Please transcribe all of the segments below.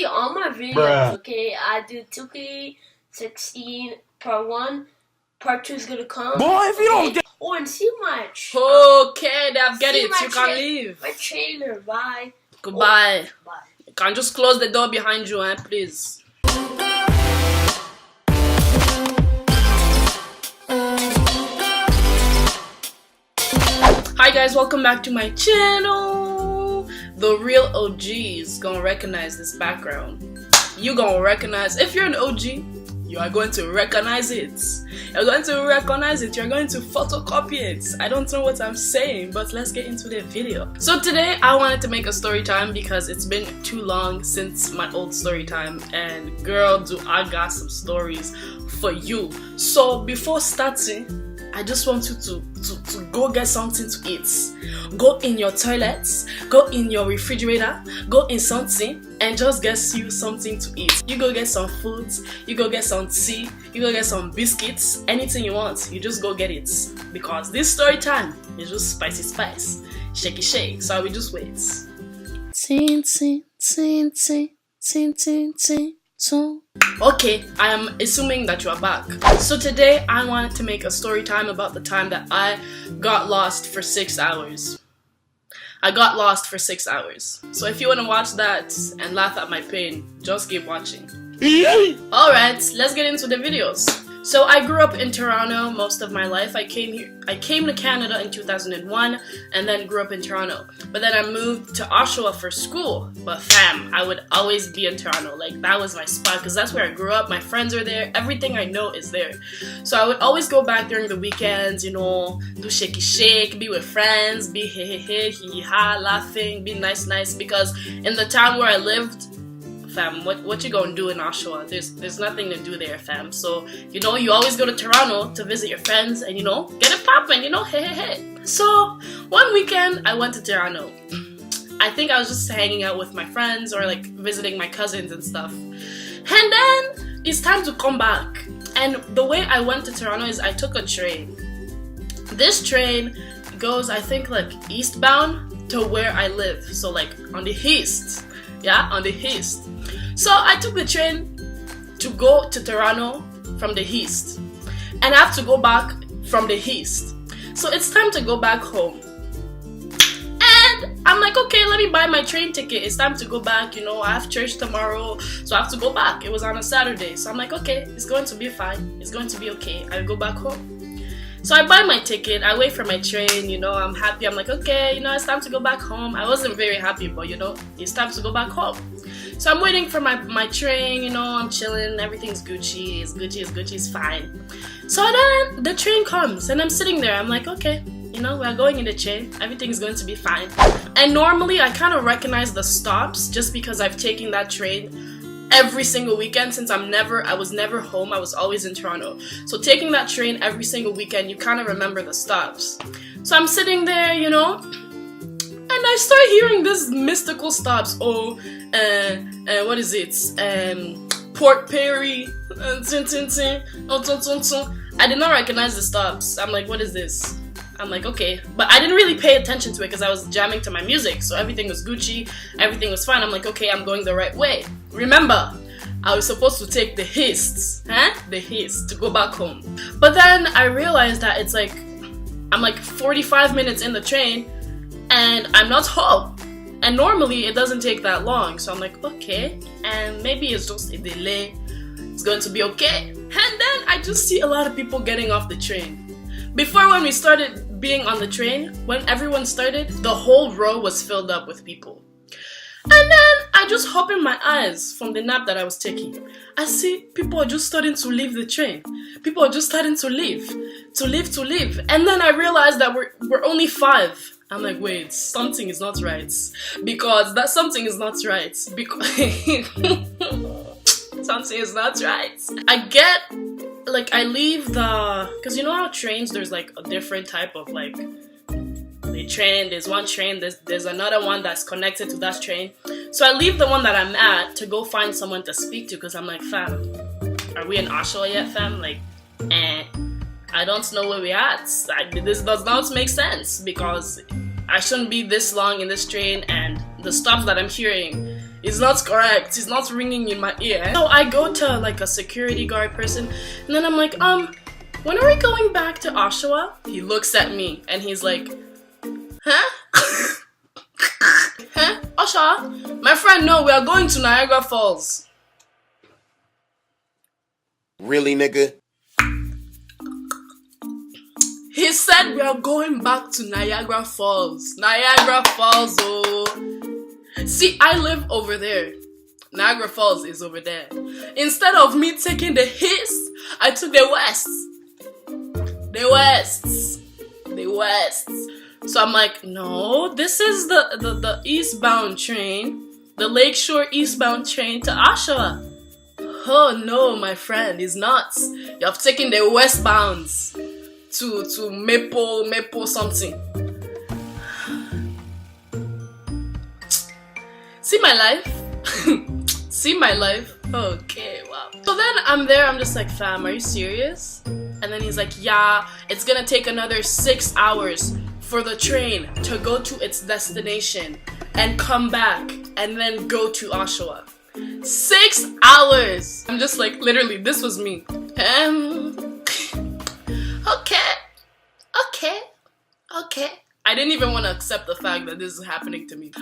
see all my videos, okay? I did 2K16 part 1. Part 2 is gonna come. Boy, if you don't get... Oh, and see my... Okay, they've get it. You can leave. My trailer, bye. Goodbye. Oh, bye. You can just close the door behind you, please. Hi guys, welcome back to my channel. The real OGs gonna recognize this background. You gonna recognize, if you're an OG, you are going to recognize it. You're going to recognize it. You're going to photocopy it. I don't know what I'm saying, but let's get into the video. So today I wanted to make a story time because it's been too long since my old story time, and girl, do I got some stories for you. So before starting, I just want you to go get something to eat. Go in your toilets, go in your refrigerator, go in something and just get you something to eat. You go get some food, you go get some tea, you go get some biscuits, anything you want, you just go get it. Because this story time is just spicy spice, shaky shake, so I will just wait. Tin, tin, tin, tin, tin, tin, tin. Okay, I am assuming that you are back. So today I wanted to make a story time about the time that I got lost for 6 hours. I got lost for 6 hours. So if you want to watch that and laugh at my pain, just keep watching. Alright, let's get into the videos. So I grew up in Toronto most of my life. I came to Canada in 2001 and then grew up in Toronto. But then I moved to Oshawa for school. But fam, I would always be in Toronto. Like, that was my spot because that's where I grew up. My friends are there. Everything I know is there. So I would always go back during the weekends, you know, do shaky shake, be with friends, be hee ha, laughing, be nice, because in the town where I lived, fam, what you gonna do in Oshawa? There's nothing to do there, fam. So, you know, you always go to Toronto to visit your friends and, you know, get it poppin', you know, hey. So, one weekend, I went to Toronto. I think I was just hanging out with my friends or, like, visiting my cousins and stuff. And then, it's time to come back. And the way I went to Toronto is I took a train. This train goes, I think, like, eastbound to where I live. So, like, on the east. Yeah, on the east. So I took the train to go to Toronto from the east, and I have to go back from the east. So it's time to go back home. And I'm like, okay, let me buy my train ticket. It's time to go back, you know, I have church tomorrow, so I have to go back. It was on a Saturday. So I'm like, okay, it's going to be fine. It's going to be okay. I'll go back home. So I buy my ticket, I wait for my train, you know, I'm happy. I'm like, okay, you know, it's time to go back home. I wasn't very happy, but, you know, it's time to go back home. So I'm waiting for my train, you know, I'm chilling, everything's Gucci, it's fine. So then the train comes and I'm sitting there, I'm like, okay, you know, we're going in the train, everything's going to be fine. And normally I kind of recognize the stops just because I've taken that train every single weekend since I was never home. I was always in Toronto. So taking that train every single weekend, you kind of remember the stops. So I'm sitting there, you know, and I start hearing this mystical stops. Oh, what is it? Port Perry. I did not recognize the stops. I'm like, what is this? I'm like, okay, but I didn't really pay attention to it because I was jamming to my music, so everything was Gucci, everything was fine. I'm like, okay, I'm going the right way. Remember, I was supposed to take the east, the east, to go back home. But then I realized that it's like, I'm like 45 minutes in the train, and I'm not home. And normally it doesn't take that long, so I'm like, okay, and maybe it's just a delay. It's going to be okay. And then I just see a lot of people getting off the train. Before, when we started being on the train, when everyone started, the whole row was filled up with people. And then I just opened my eyes from the nap that I was taking. I see people are just starting to leave the train. People are just starting to leave. And then I realized that we're only 5. I'm like, wait, something is not right. Because that something is not right. Because something is not right. I leave because you know how trains, there's like a different type of like the train, there's one train, there's another one that's connected to that train. So I leave the one that I'm at to go find someone to speak to because I'm like, fam, are we in Oshawa yet, fam? Like, I don't know where we're at. This does not make sense because I shouldn't be this long in this train, and the stops that I'm hearing It's not correct. It's not ringing in my ear. So I go to like a security guard person, and then I'm like, when are we going back to Oshawa? He looks at me and he's like, huh? Huh? Oshawa? My friend, no, we are going to Niagara Falls. Really, nigga? He said we are going back to Niagara Falls. Niagara Falls, oh. See, I live over there. Niagara Falls is over there. Instead of me taking the east, I took the west. The west. The west. So I'm like, no, this is the eastbound train. The Lakeshore eastbound train to Oshawa. Oh no, my friend, it's nuts. You have taken the westbounds to Maple something. See my life? See my life? Okay, wow. So then I'm there, I'm just like, fam, are you serious? And then he's like, yeah, it's gonna take another 6 hours for the train to go to its destination and come back and then go to Oshawa. 6 hours! I'm just like, literally, this was me. Okay. I didn't even want to accept the fact that this is happening to me.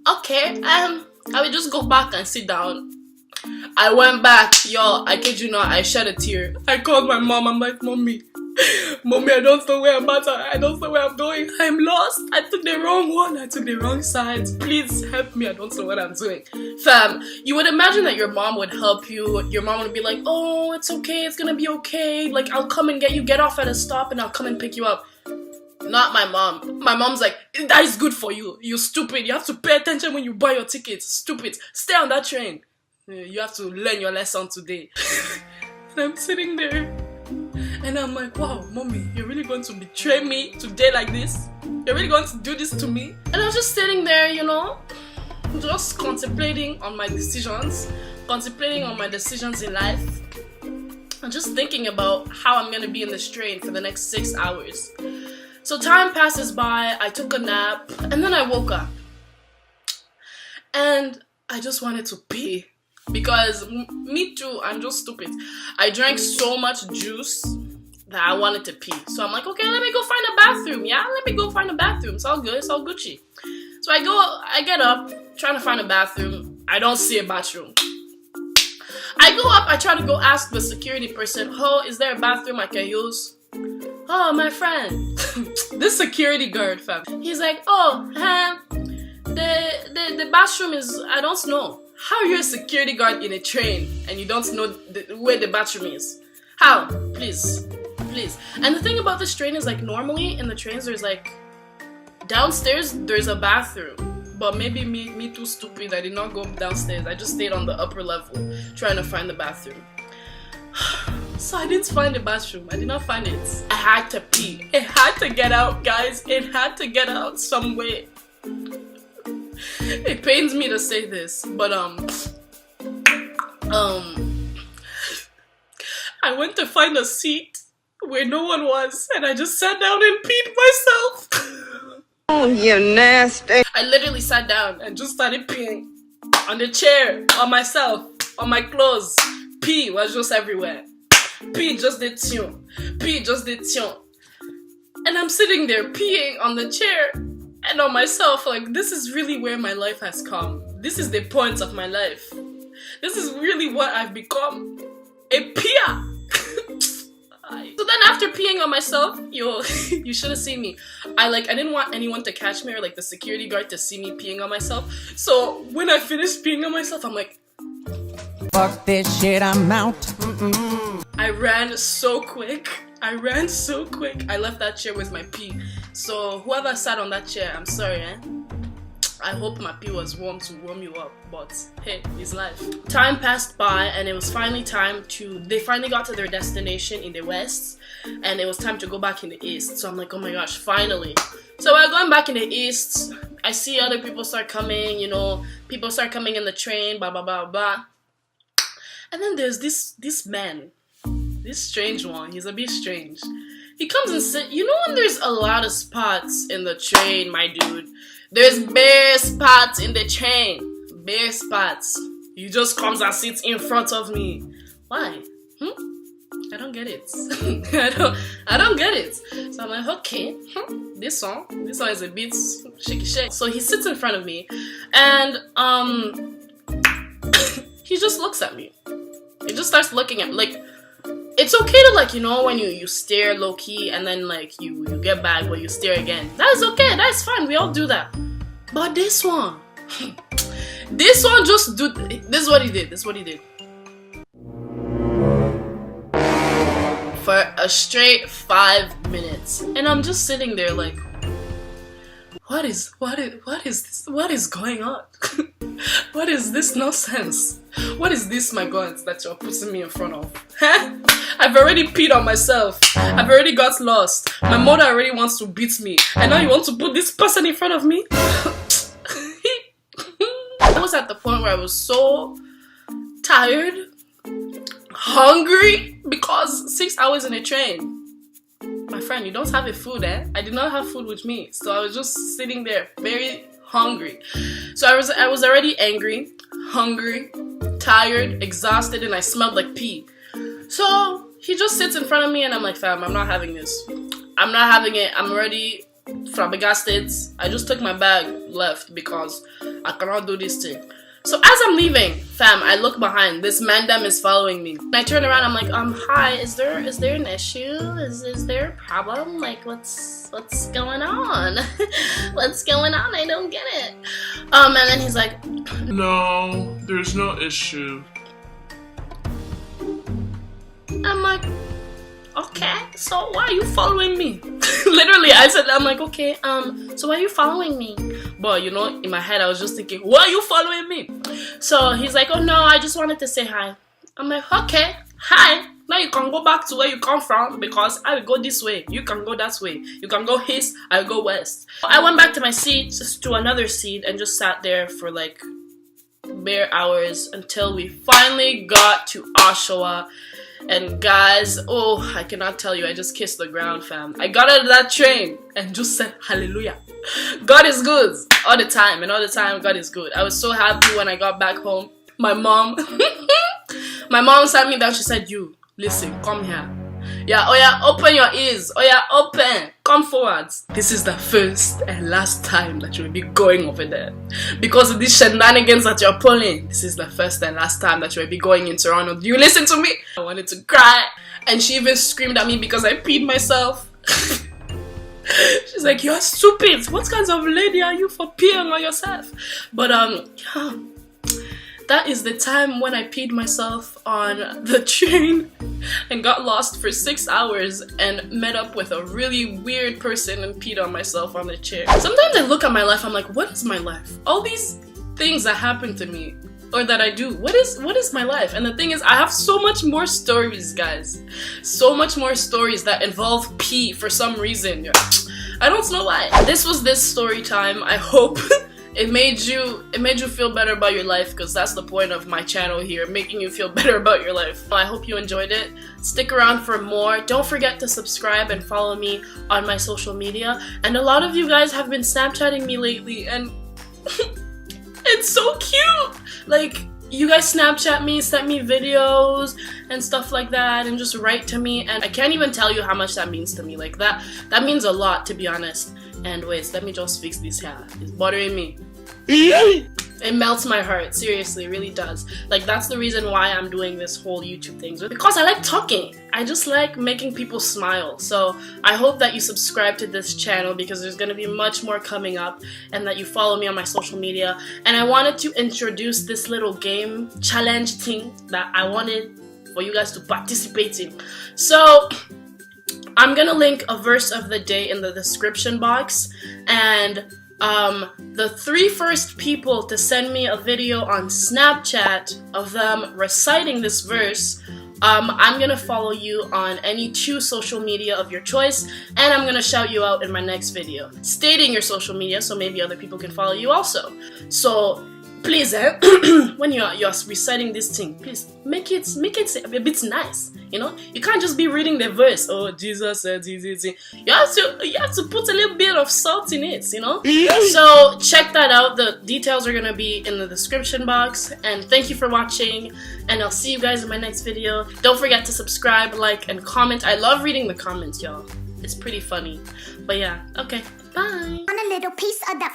Okay, I will just go back and sit down. I went back, y'all, I kid you not, I shed a tear. I called my mom, I'm like, Mommy, I don't know where I'm at, I don't know where I'm going, I'm lost, I took the wrong one, I took the wrong side, please help me, I don't know what I'm doing. Fam, you would imagine that your mom would help you, your mom would be like, oh, it's okay, it's gonna be okay, like, I'll come and get you, get off at a stop and I'll come and pick you up. Not my mom. My mom's like, that is good for you, you stupid, you have to pay attention when you buy your tickets, stupid, stay on that train. You have to learn your lesson today. And I'm sitting there and I'm like, wow, Mommy, you're really going to betray me today like this? You're really going to do this to me? And I was just sitting there, you know, just contemplating on my decisions in life. I'm just thinking about how I'm going to be in this train for the next 6 hours. So time passes by, I took a nap, and then I woke up. And I just wanted to pee. Because me too, I'm just stupid. I drank so much juice that I wanted to pee. So I'm like, okay, let me go find a bathroom. Yeah, let me go find a bathroom. It's all good, it's all Gucci. So I get up, trying to find a bathroom. I don't see a bathroom. I go up, I try to go ask the security person, oh, is there a bathroom I can use? Oh, my friend. This security guard, fam. He's like, oh, the bathroom is, I don't know. How are you a security guard in a train and you don't know where the bathroom is? How? Please. And the thing about this train is, like, normally in the trains there's like, downstairs there's a bathroom. But maybe me too stupid, I did not go downstairs. I just stayed on the upper level trying to find the bathroom. So I didn't find the bathroom. I did not find it. I had to pee. It had to get out, guys. It had to get out some way. It pains me to say this, but I went to find a seat where no one was, and I just sat down and peed myself. Oh, you nasty. I literally sat down and just started peeing on the chair, on myself, on my clothes. Pee was just everywhere. Pee just did tune. Pee just did tune. And I'm sitting there peeing on the chair and on myself, like, this is really where my life has come. This is the point of my life. This is really what I've become. A peer. So then after peeing on myself, you should have seen me. I didn't want anyone to catch me or like the security guard to see me peeing on myself. So when I finished peeing on myself, I'm like, fuck this shit, I'm out. I ran so quick. I left that chair with my pee. So whoever sat on that chair, I'm sorry, I hope my pee was warm to warm you up, but hey, it's life. Time passed by and it was finally time they finally got to their destination in the west and it was time to go back in the east. So I'm like, oh my gosh, finally. So we're going back in the east. I see other people start coming, you know, people start coming in the train, blah, blah, blah, blah. And then there's this man, this strange one, he's a bit strange. He comes and says, you know when there's a lot of spots in the train, my dude, there's bare spots in the train. bare spots. He just comes and sits in front of me. Why? I don't get it. I don't get it. So I'm like, okay, this one is a bit shaky shake. So he sits in front of me, and he just looks at me. He just starts looking at, like, it's okay to, like, you know, when you stare low key and then like you get back but you stare again. That's okay. That's fine. We all do that. But this one, this one just do. This is what he did. This is what he did. For a straight 5 minutes, and I'm just sitting there like, what is this? What is going on? What is this nonsense? What is this, my God, that you're putting me in front of? Huh? I've already peed on myself. I've already got lost. My mother already wants to beat me, and now you want to put this person in front of me? I was at the point where I was so tired, hungry, because 6 hours in a train. My friend, you don't have a food, eh? I did not have food with me, so I was just sitting there, very hungry. So I was already angry, hungry, tired, exhausted, and I smelled like pee. So he just sits in front of me, and I'm like, fam, I'm not having this. I'm not having it. I'm already flabbergasted. I just took my bag, left, because I cannot do this thing. So as I'm leaving, fam, I look behind. This mandem is following me. And I turn around, I'm like, hi, is there an issue? Is there a problem? Like, what's going on? What's going on? I don't get it. And then he's like, no, there's no issue. I'm like, okay, so why are you following me? Literally, I'm like, okay, so why are you following me? But you know, in my head, I was just thinking, why are you following me? So he's like, oh no, I just wanted to say hi. I'm like, okay, hi. Now you can go back to where you come from, because I will go this way. You can go that way. You can go east, I'll go west. I went back to my seat, just to another seat, and just sat there for like bare hours until we finally got to Oshawa. And guys, oh, I cannot tell you, I just kissed the ground, fam. I got out of that train and just said hallelujah. God is good all the time, and all the time God is good. I was so happy when I got back home. My mom sat me down. She said, you, listen, come here. Yeah, oh yeah, open your ears. Oh yeah, open. Come forwards. This is the first and last time that you will be going over there. Because of these shenanigans that you're pulling, this is the first and last time that you will be going in Toronto. Do you listen to me? I wanted to cry. And she even screamed at me because I peed myself. She's like, you're stupid. What kinds of lady are you for peeing on yourself? But yeah. That is the time when I peed myself on the train and got lost for 6 hours and met up with a really weird person and peed on myself on the chair. Sometimes I look at my life, I'm like, what is my life? All these things that happen to me or that I do, what is my life? And the thing is, I have so much more stories, guys. So much more stories that involve pee for some reason. I don't know why. This was this story time. I hope it made you feel better about your life, because that's the point of my channel here, making you feel better about your life. I hope you enjoyed it. Stick around for more. Don't forget to subscribe and follow me on my social media. And a lot of you guys have been Snapchatting me lately, and it's so cute. Like, you guys Snapchat me, send me videos and stuff like that, and just write to me, and I can't even tell you how much that means to me. Like, that means a lot, to be honest. And wait, let me just fix this hair. It's bothering me. It melts my heart, seriously, it really does. Like, that's the reason why I'm doing this whole YouTube thing, because I like talking. I just like making people smile. So I hope that you subscribe to this channel, because there's gonna be much more coming up, and that you follow me on my social media. And I wanted to introduce this little game challenge thing that I wanted for you guys to participate in. So I'm gonna link a verse of the day in the description box, and the 3 first people to send me a video on Snapchat of them reciting this verse, I'm gonna follow you on any 2 social media of your choice, and I'm gonna shout you out in my next video, stating your social media so maybe other people can follow you also. So please, when you're reciting this thing, please make it a bit nice. You know, you can't just be reading the verse. Oh, Jesus said, you have to put a little bit of salt in it. You know. So check that out. The details are gonna be in the description box. And thank you for watching. And I'll see you guys in my next video. Don't forget to subscribe, like, and comment. I love reading the comments, y'all. It's pretty funny. But yeah, okay. Bye. On a little piece of that.